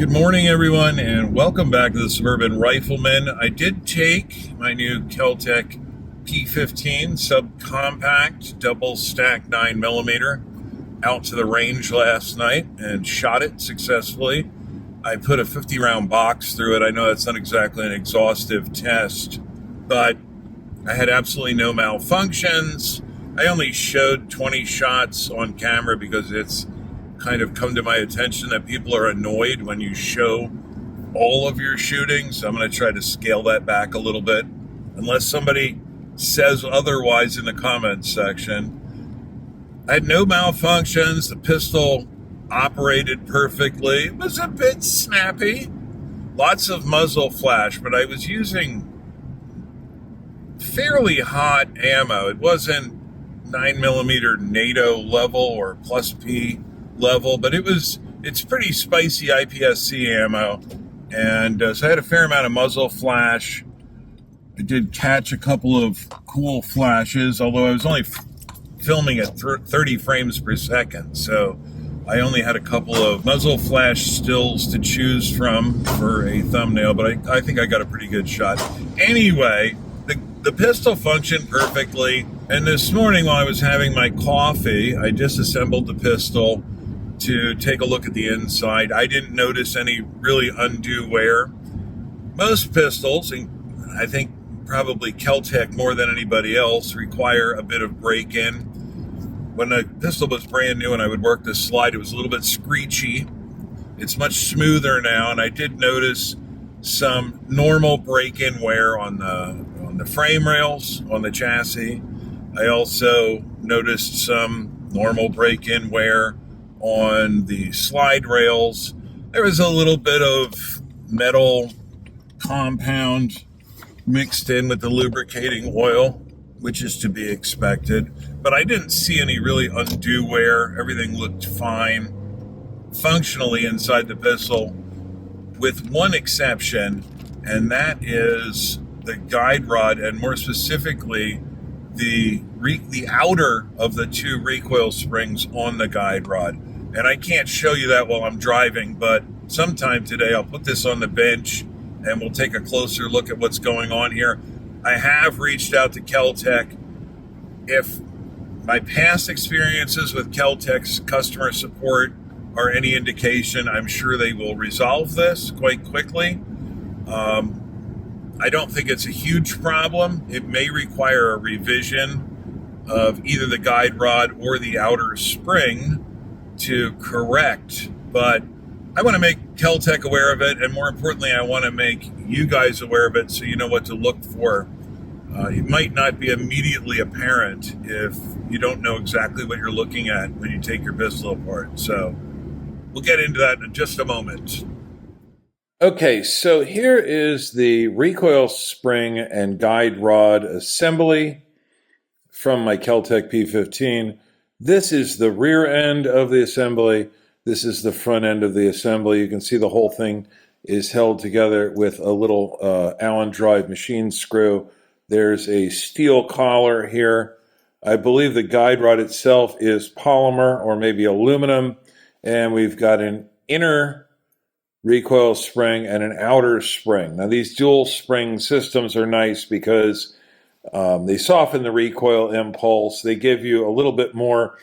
Good morning, everyone, and welcome back to the Suburban Rifleman. I did take my new Kel-Tec P15 subcompact double stack 9mm out to the range last night and shot it successfully. I put a 50 round box through it. I know that's not exactly an exhaustive test, but I had absolutely no malfunctions. I only showed 20 shots on camera because it's kind of come to my attention that people are annoyed when you show all of your shooting. So I'm going to try to scale that back a little bit, unless somebody says otherwise in the comments section. I had no malfunctions. The pistol operated perfectly. It was a bit snappy. Lots of muzzle flash, but I was using fairly hot ammo. It wasn't 9mm NATO level or plus P level, but it's pretty spicy IPSC ammo, and so I had a fair amount of muzzle flash. I did catch a couple of cool flashes, although I was only filming at 30 frames per second, so I only had a couple of muzzle flash stills to choose from for a thumbnail, but I think I got a pretty good shot. Anyway, the pistol functioned perfectly, and this morning while I was having my coffee, I disassembled the pistol to take a look at the inside. I didn't notice any really undue wear. Most pistols, and I think probably Kel-Tec more than anybody else, require a bit of break-in. When the pistol was brand new and I would work this slide, it was a little bit screechy. It's much smoother now, and I did notice some normal break-in wear on the frame rails, on the chassis. I also noticed some normal break-in wear on the slide rails. There was a little bit of metal compound mixed in with the lubricating oil, which is to be expected, but I didn't see any really undue wear. Everything looked fine functionally inside the pistol, with one exception, and that is the guide rod, and more specifically the outer of the two recoil springs on the guide rod. And I can't show you that while I'm driving, but sometime today I'll put this on the bench and we'll take a closer look at what's going on here. I have reached out to Kel-Tec. If my past experiences with Kel-Tec's customer support are any indication, I'm sure they will resolve this quite quickly. I don't think it's a huge problem. It may require a revision of either the guide rod or the outer spring to correct, but I want to make Kel-Tec aware of it, and more importantly, I want to make you guys aware of it so you know what to look for. It might not be immediately apparent if you don't know exactly what you're looking at when you take your pistol apart. So we'll get into that in just a moment. Okay, so here is the recoil spring and guide rod assembly from my Kel-Tec P15. This is the rear end of the assembly. This is the front end of the assembly. You can see the whole thing is held together with a little Allen drive machine screw. There's a steel collar here. I believe the guide rod itself is polymer or maybe aluminum. And we've got an inner recoil spring and an outer spring. Now these dual spring systems are nice because they soften the recoil impulse. They give you a little bit more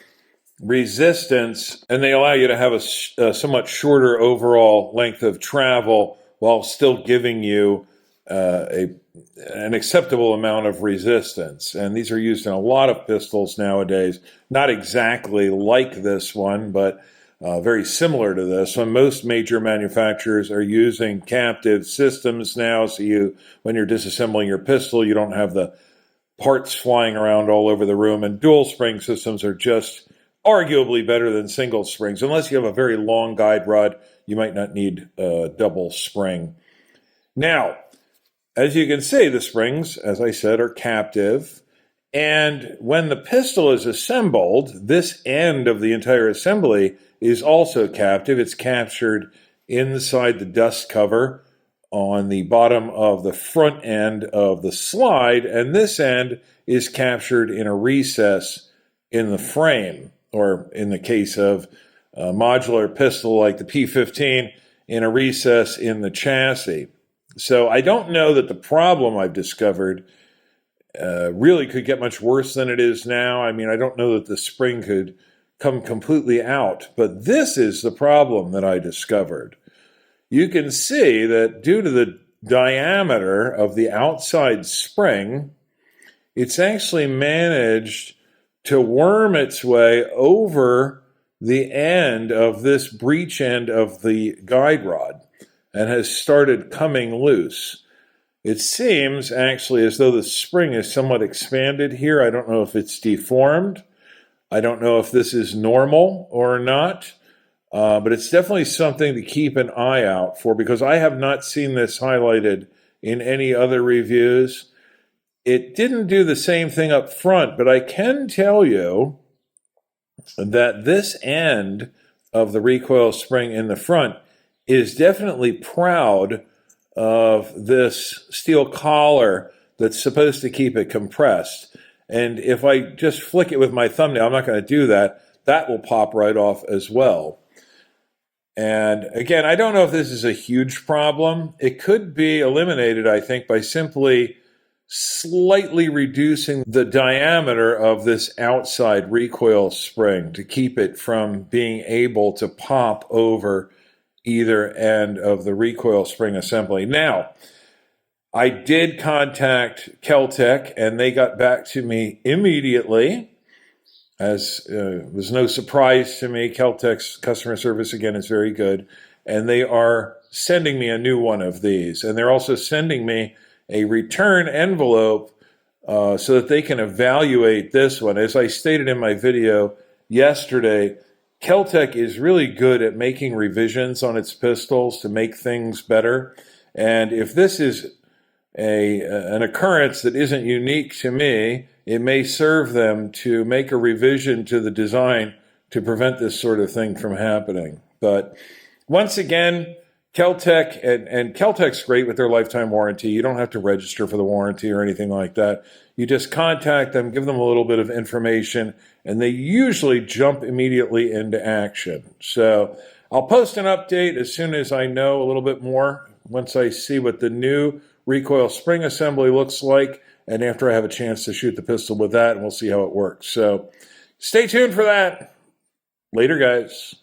resistance, and they allow you to have a somewhat shorter overall length of travel while still giving you an acceptable amount of resistance. And these are used in a lot of pistols nowadays. Not exactly like this one, but very similar to this one. Most major manufacturers are using captive systems now, so when you're disassembling your pistol, you don't have the parts flying around all over the room, and dual spring systems are just arguably better than single springs. Unless you have a very long guide rod, you might not need a double spring. Now, as you can see, the springs, as I said, are captive, and when the pistol is assembled, this end of the entire assembly is also captive. It's captured inside the dust cover on the bottom of the front end of the slide, and this end is captured in a recess in the frame, or in the case of a modular pistol like the P15, in a recess in the chassis. So I don't know that the problem I've discovered really could get much worse than it is now. I mean, I don't know that the spring could come completely out, but this is the problem that I discovered. You can see that due to the diameter of the outside spring, it's actually managed to worm its way over the end of this breech end of the guide rod and has started coming loose. It seems actually as though the spring is somewhat expanded here. I don't know if it's deformed. I don't know if this is normal or not, but it's definitely something to keep an eye out for because I have not seen this highlighted in any other reviews. It didn't do the same thing up front, but I can tell you that this end of the recoil spring in the front is definitely proud of this steel collar that's supposed to keep it compressed. And if I just flick it with my thumbnail, I'm not going to do that, that will pop right off as well. And again, I don't know if this is a huge problem. It could be eliminated, I think, by simply slightly reducing the diameter of this outside recoil spring to keep it from being able to pop over either end of the recoil spring assembly. Now, I did contact Kel-Tec, and they got back to me immediately. As it was no surprise to me, Kel-Tec's customer service, again, is very good. And they are sending me a new one of these. And they're also sending me a return envelope so that they can evaluate this one. As I stated in my video yesterday, Kel-Tec is really good at making revisions on its pistols to make things better. And if this is an occurrence that isn't unique to me, it may serve them to make a revision to the design to prevent this sort of thing from happening. But once again, Kel-Tec, and Kel-Tec's great with their lifetime warranty. You don't have to register for the warranty or anything like that. You just contact them, give them a little bit of information, and they usually jump immediately into action. So I'll post an update as soon as I know a little bit more, once I see what the new recoil spring assembly looks like, and after I have a chance to shoot the pistol with that, and we'll see how it works. So stay tuned for that. Later, guys.